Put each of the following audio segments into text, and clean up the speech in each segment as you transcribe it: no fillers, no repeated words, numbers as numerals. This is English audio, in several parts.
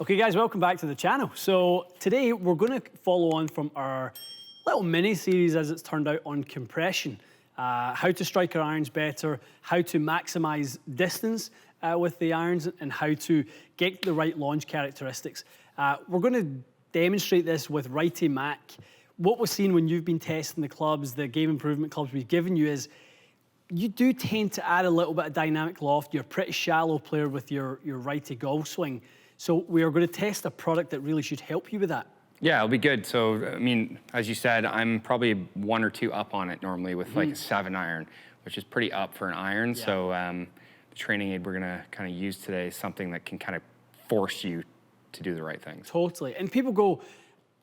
Okay guys, welcome back to the channel. So today we're going to follow on from our little mini series, as it's turned out, on compression. How to strike our irons better, how to maximize distance with the irons, and how to get the right launch characteristics. We're going to demonstrate this with Righty Mac. What we've seen when you've been testing the clubs, the game improvement clubs we've given you, is you do tend to add a little bit of dynamic loft. You're a pretty shallow player with your righty golf swing. So we are going to test a product that really should help you with that. Yeah, it'll be good. So, I mean, as you said, I'm probably 1 or 2 up on it normally with like a 7-iron, which is pretty up for an iron. Yeah. So the training aid we're gonna kind of use today is something that can kind of force you to do the right things. Totally. And people go,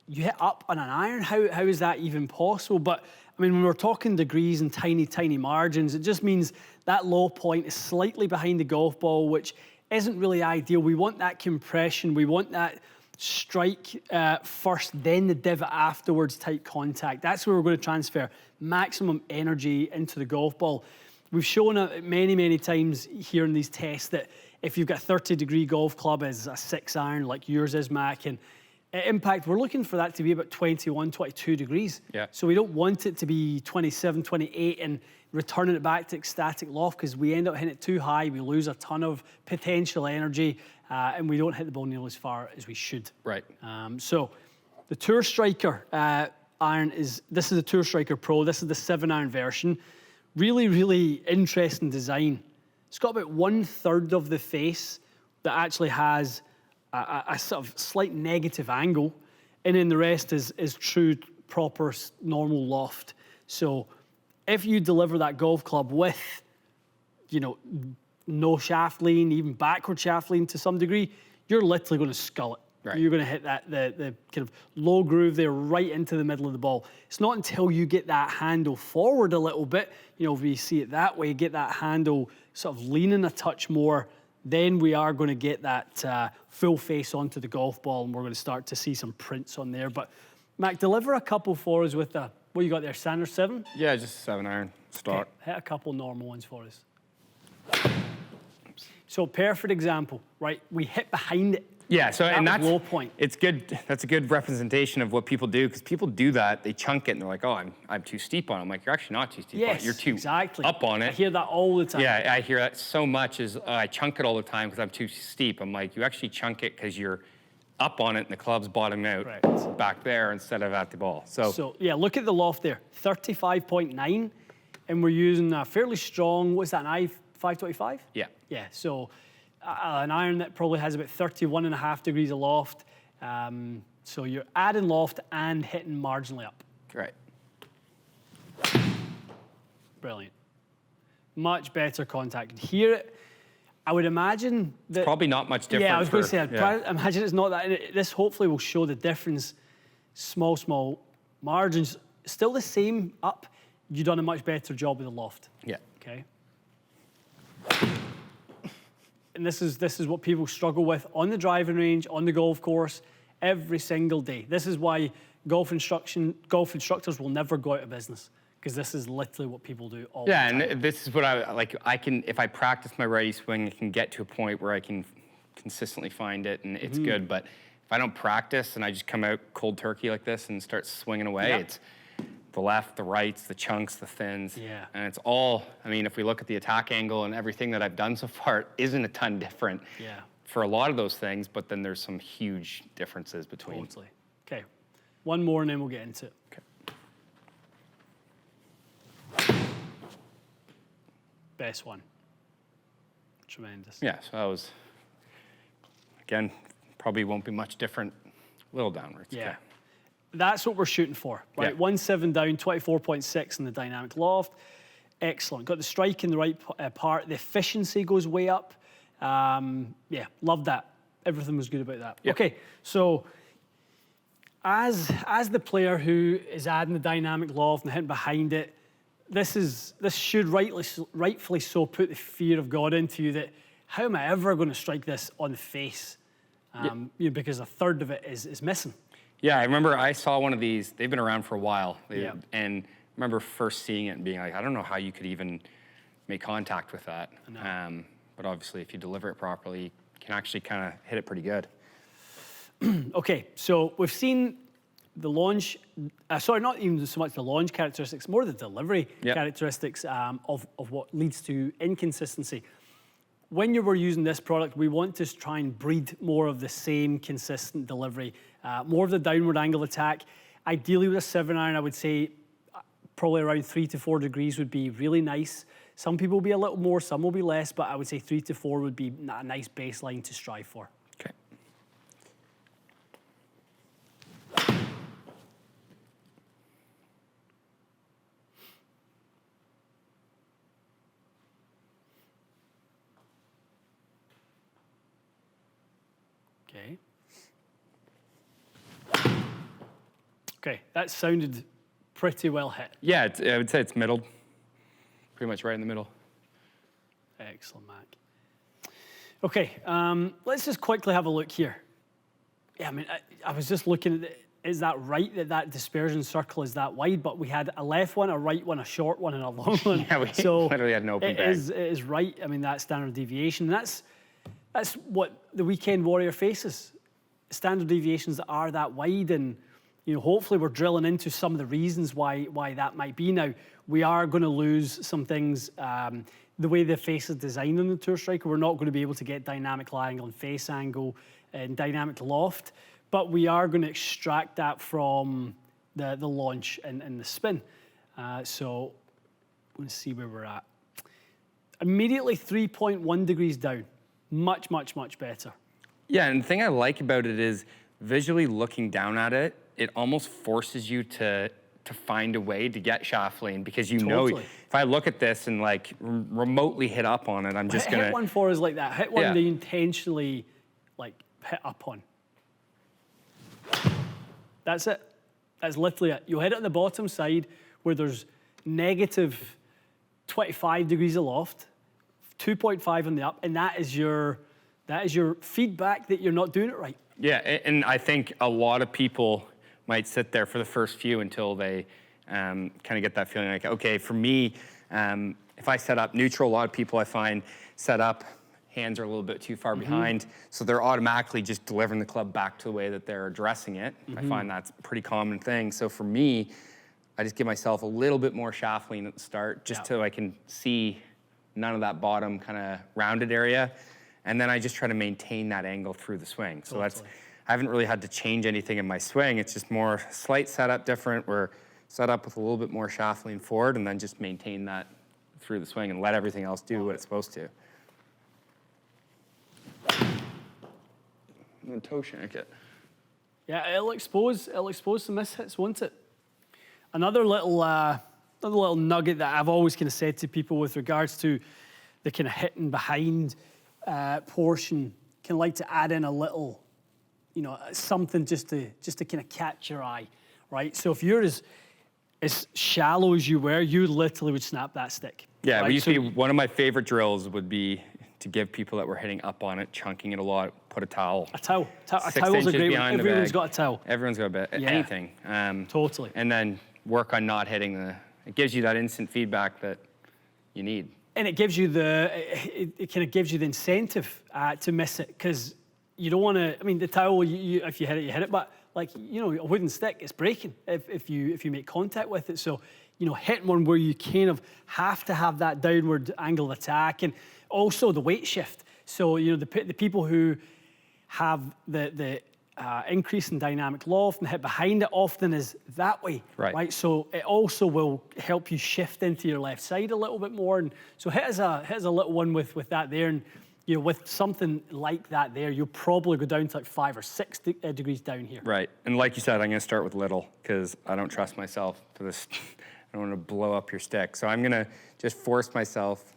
you hit up on an iron? How is that even possible? But I mean, when we're talking degrees and tiny margins, it just means that low point is slightly behind the golf ball, which isn't really ideal. We want that compression. We want that strike first, then the divot afterwards type contact. That's where we're going to transfer maximum energy into the golf ball. We've shown it many times here in these tests that if you've got a 30-degree golf club as a 6-iron like yours is, Mac, and at impact, we're looking for that to be about 21, 22 degrees. Yeah. So we don't want it to be 27, 28 and returning it back to ecstatic loft, because we end up hitting it too high, we lose a ton of potential energy, and we don't hit the ball nearly as far as we should. Right. So the Tour Striker iron this is a Tour Striker Pro. This is the 7-iron version. Really interesting design. It's got about 1/3 of the face that actually has a sort of slight negative angle, and then the rest is true, proper, normal loft. So if you deliver that golf club with, no shaft lean, even backward shaft lean to some degree, you're literally going to skull it. Right. You're going to hit the kind of low groove there right into the middle of the ball. It's not until you get that handle forward a little bit, if you see it that way, get that handle sort of leaning a touch more, then we are going to get that full face onto the golf ball, and we're going to start to see some prints on there. But Mac, deliver a couple for us with what you got there, Sanders 7? Yeah, just a 7-iron stock. Okay, hit a couple normal ones for us. So perfect example, right? We hit behind it. Yeah, so and that's low point. It's good. That's a good representation of what people do, because people do that. They chunk it and they're like, "Oh, I'm too steep on it." I'm like, "You're actually not too steep on it. You're too up on it." I hear that all the time. Yeah, I hear that so much. I chunk it all the time because I'm too steep. I'm like, you actually chunk it because you're up on it and the club's bottoming out back there instead of at the ball. So yeah, look at the loft there, 35.9, and we're using a fairly strong. What's that? An I-525? Yeah. Yeah. So. An iron that probably has about 31.5 degrees of loft. So you're adding loft and hitting marginally up. Right. Brilliant. Much better contact. Hear it. I would imagine that... It's probably not much different. Yeah, I was going to say, I imagine it's not that. This hopefully will show the difference. Small margins. Still the same up. You've done a much better job with the loft. Yeah. Okay. And this is what people struggle with on the driving range, on the golf course, every single day. This is why golf instructors will never go out of business, because this is literally what people do all the time. Yeah, and this is what I can, if I practice my righty swing, I can get to a point where I can consistently find it, and it's good. But if I don't practice and I just come out cold turkey like this and start swinging away, it's the left, the rights, the chunks, the thins. Yeah. And it's all, I mean, if we look at the attack angle and everything that I've done so far, it isn't a ton different for a lot of those things, but then there's some huge differences between. Totally. Okay. One more and then we'll get into it. Okay. Best one. Tremendous. Yeah, so that was, again, probably won't be much different. A little downwards. Yeah. Okay. That's what we're shooting for, right? 1/7 down, 24.6 in the dynamic loft. Excellent. Got the strike in the right part. The efficiency goes way up. Yeah, loved that. Everything was good about that. Yep. Okay, so as the player who is adding the dynamic loft and hitting behind it, this should rightfully so put the fear of God into you that how am I ever going to strike this on the face? Because 1/3 of it is missing. Yeah, I remember I saw one of these. They've been around for a while. And I remember first seeing it and being like, I don't know how you could even make contact with that. But obviously, if you deliver it properly, you can actually kind of hit it pretty good. Okay, so we've seen the launch, sorry, not even so much the launch characteristics, more the delivery characteristics of what leads to inconsistency. When you were using this product, we want to try and breed more of the same consistent delivery, more of the downward angle attack. Ideally with a 7-iron, I would say probably around 3 to 4 degrees would be really nice. Some people will be a little more, some will be less, but I would say 3 to 4 would be a nice baseline to strive for. Okay. Okay. Okay, that sounded pretty well hit. Yeah, I would say it's middled. Pretty much right in the middle. Excellent, Mac. Okay, let's just quickly have a look here. Yeah, I mean, I was just looking at is that right that dispersion circle is that wide? But we had a left one, a right one, a short one, and a long one. Yeah, we so literally had an open bag. It is right. I mean, that standard deviation. That's what the weekend warrior faces. Standard deviations that are that wide, and hopefully we're drilling into some of the reasons why that might be. Now, we are going to lose some things. The way the face is designed on the Tour Striker, we're not going to be able to get dynamic lie angle and face angle and dynamic loft, but we are going to extract that from the launch and the spin. So let's see where we're at. Immediately 3.1 degrees down. Much, much, much better. Yeah, and the thing I like about it is visually looking down at it, it almost forces you to find a way to get shaft lean, because know if I look at this and like remotely hit up on it, I'm just gonna hit one for us like that. Hit one that you intentionally like hit up on. That's it. That's literally it. You'll hit it on the bottom side where there's negative 25 degrees aloft, 2.5 on the up, and that is your feedback that you're not doing it right. Yeah, and I think a lot of people might sit there for the first few until they kind of get that feeling like, okay, for me, if I set up neutral, a lot of people I find set up, hands are a little bit too far behind, so they're automatically just delivering the club back to the way that they're addressing it. I find that's a pretty common thing. So for me, I just give myself a little bit more shaft lean at the start, just so I can see none of that bottom kind of rounded area. And then I just try to maintain that angle through the swing. So I haven't really had to change anything in my swing. It's just more slight setup different. We're set up with a little bit more shaft lean forward, and then just maintain that through the swing and let everything else do what it's supposed to. I'm gonna toe shank it. Yeah, it'll expose some mishits, won't it? Another little nugget that I've always kind of said to people with regards to the kind of hitting behind portion, kind of like to add in a little, something just to kind of catch your eye, right? So if you're as shallow as you were, you literally would snap that stick. Yeah, right? One of my favorite drills would be to give people that were hitting up on it, chunking it a lot, put a towel. A towel's a great one. Everyone's got a towel. Everyone's got a bit, anything. Totally. And then work on not hitting it gives you that instant feedback that you need. And it gives you it kind of gives you the incentive to miss it, because you don't want to. I mean, the towel, if you hit it, you hit it. But like a wooden stick, it's breaking if you make contact with it. So hitting one where you kind of have to have that downward angle of attack, and also the weight shift. So the people who have the increase in dynamic loft and hit behind it often is that way, right? So it also will help you shift into your left side a little bit more. And so hit as a little one with that there, and with something like that there, you'll probably go down to like 5 or 6 degrees down here. Right, and like you said, I'm gonna start with little, because I don't trust myself for this. I don't want to blow up your stick. So I'm gonna just force myself,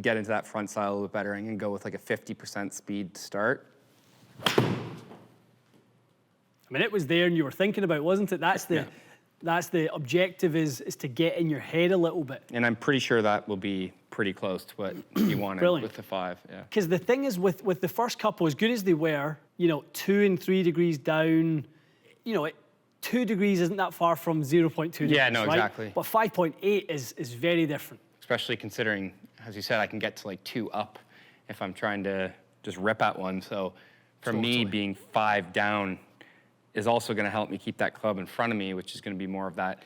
get into that front side a little bit better. I'm gonna go with like a 50% speed to start. I mean, it was there and you were thinking about it, wasn't it? That's the objective is to get in your head a little bit. And I'm pretty sure that will be pretty close to what you wanted with the 5. Yeah. Because the thing is with the first couple, as good as they were, 2 and 3 degrees down, 2 degrees isn't that far from 0.2 degrees, Yeah, no, right? exactly. But 5.8 is very different. Especially considering, as you said, I can get to like 2 up if I'm trying to just rip at one. So for me, being 5 down is also going to help me keep that club in front of me, which is going to be more of that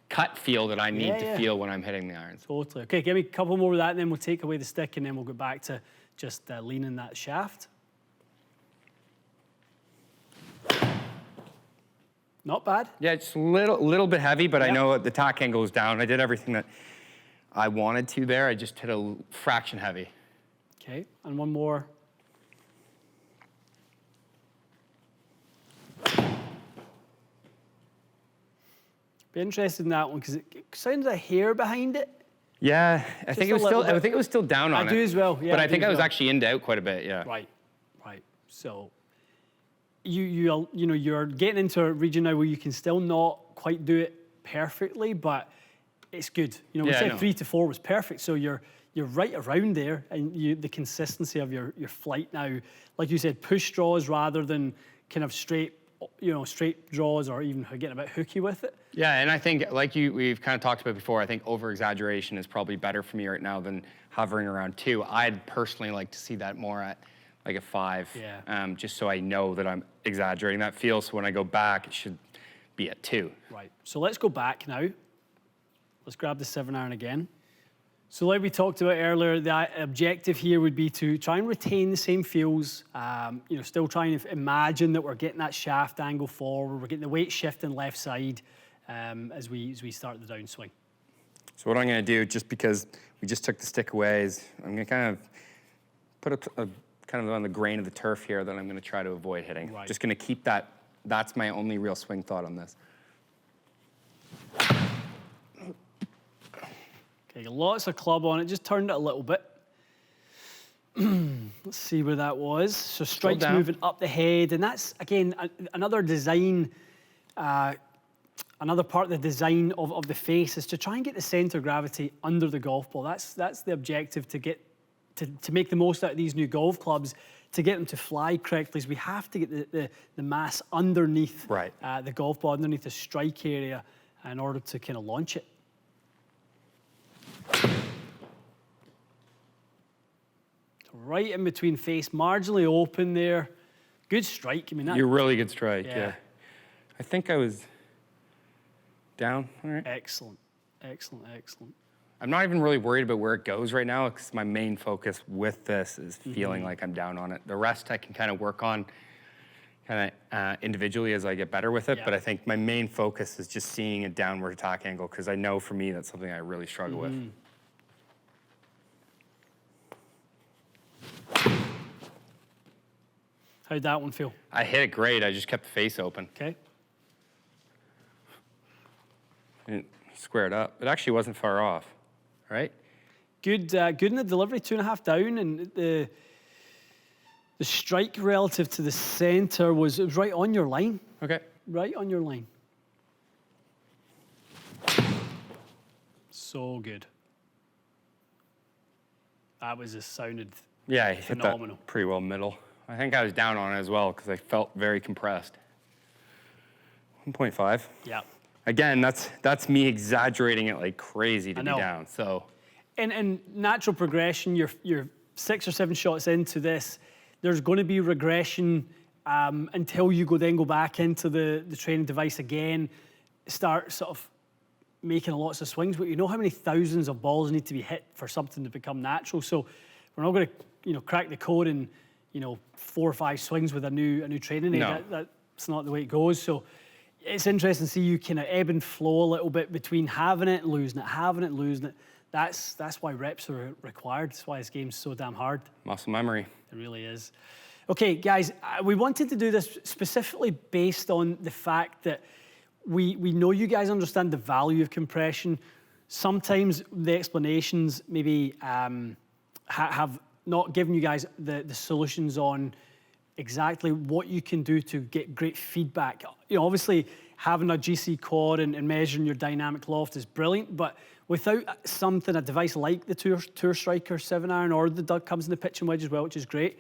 cut feel that I need to feel when I'm hitting the irons. Totally. Okay, give me a couple more of that, and then we'll take away the stick, and then we'll go back to just leaning that shaft. Not bad. Yeah, it's a little bit heavy, but I know the tack angle is down. I did everything that I wanted to there. I just hit a fraction heavy. Okay, and one more. Be interested in that one because it sounds a hair behind it. Yeah, I think it was still down on it. I do as well. Yeah, but I think I was actually in to out quite a bit. Yeah. Right. So you're getting into a region now where you can still not quite do it perfectly, but it's good. We said 3 to 4 was perfect, so you're right around there, and the consistency of your flight now, like you said, push draws rather than kind of straight draws or even getting a bit hooky with it. Yeah, and I think, like we've kind of talked about before, I think over-exaggeration is probably better for me right now than hovering around 2. I'd personally like to see that more at like a 5, just so I know that I'm exaggerating that feel, so when I go back, it should be at 2. Right, so let's go back now. Let's grab the 7-iron again. So like we talked about earlier, the objective here would be to try and retain the same feels, still trying to imagine that we're getting that shaft angle forward, we're getting the weight shifting left side as we start the downswing. So what I'm going to do, just because we just took the stick away, is I'm going to kind of put a kind of on the grain of the turf here that I'm going to try to avoid hitting. Right. Just going to keep that. That's my only real swing thought on this. Okay, lots of club on it, just turned it a little bit. Let's see where that was. So strike's moving up the head, and that's, again, another design, another part of the design of the face is to try and get the center of gravity under the golf ball. That's the objective to make the most out of these new golf clubs, to get them to fly correctly, is we have to get the mass underneath the golf ball, underneath the strike area in order to kind of launch it. Right in between face, marginally open there. Good strike. I mean, you're really good strike. Yeah. I think I was down. All right. Excellent. I'm not even really worried about where it goes right now, because my main focus with this is feeling like I'm down on it. The rest I can kind of work on individually as I get better with it, but I think my main focus is just seeing a downward attack angle, because I know for me that's something I really struggle with. How'd that one feel? I hit it great. I just kept the face open. Okay. And squared up. It actually wasn't far off, right? Good in the delivery, 2.5 down, and the strike relative to the center was right on your line. Okay. Right on your line. So good. That was just sounded phenomenal. Hit that pretty well middle. I think I was down on it as well because I felt very compressed. 1.5. Yeah. Again, that's me exaggerating it like crazy to be down. So. And natural progression, you're 6 or 7 shots into this, there's going to be regression until you go back into the training device again, start sort of making lots of swings, but you know how many thousands of balls need to be hit for something to become natural. So we're not going to crack the code in 4 or 5 swings with a new training aid. No. That's not the way it goes. So it's interesting to see you kind of ebb and flow a little bit between having it and losing it, having it and losing it. That's why reps are required. That's why this game's so damn hard. Muscle memory. It really is. Okay, guys, we wanted to do this specifically based on the fact that we know you guys understand the value of compression. Sometimes the explanations maybe have not given you guys the solutions on exactly what you can do to get great feedback. Obviously, having a GC quad and measuring your dynamic loft is brilliant, but without a device like the Tour Striker 7-iron, or the Doug comes in the pitching wedge as well, which is great,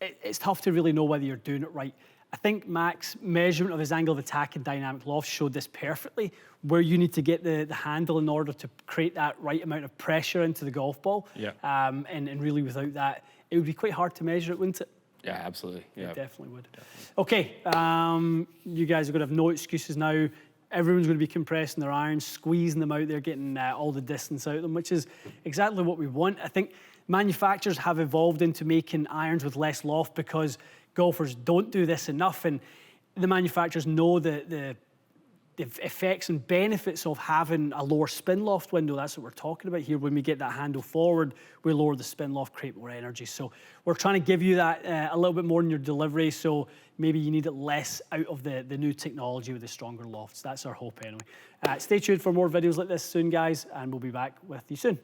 it's tough to really know whether you're doing it right. I think Mac's measurement of his angle of attack and dynamic loft showed this perfectly, where you need to get the handle in order to create that right amount of pressure into the golf ball. Yeah. And really without that, it would be quite hard to measure it, wouldn't it? Yeah, absolutely. Yeah, It definitely would. Okay, you guys are going to have no excuses now. Everyone's going to be compressing their irons, squeezing them out there, getting all the distance out of them, which is exactly what we want. I think manufacturers have evolved into making irons with less loft because golfers don't do this enough, and the manufacturers know the effects and benefits of having a lower spin loft window. That's what we're talking about here. When we get that handle forward, we lower the spin loft, create more energy. So we're trying to give you that a little bit more in your delivery, so maybe you need it less out of the new technology with the stronger lofts. That's our hope anyway. Stay tuned for more videos like this soon, guys, and we'll be back with you soon.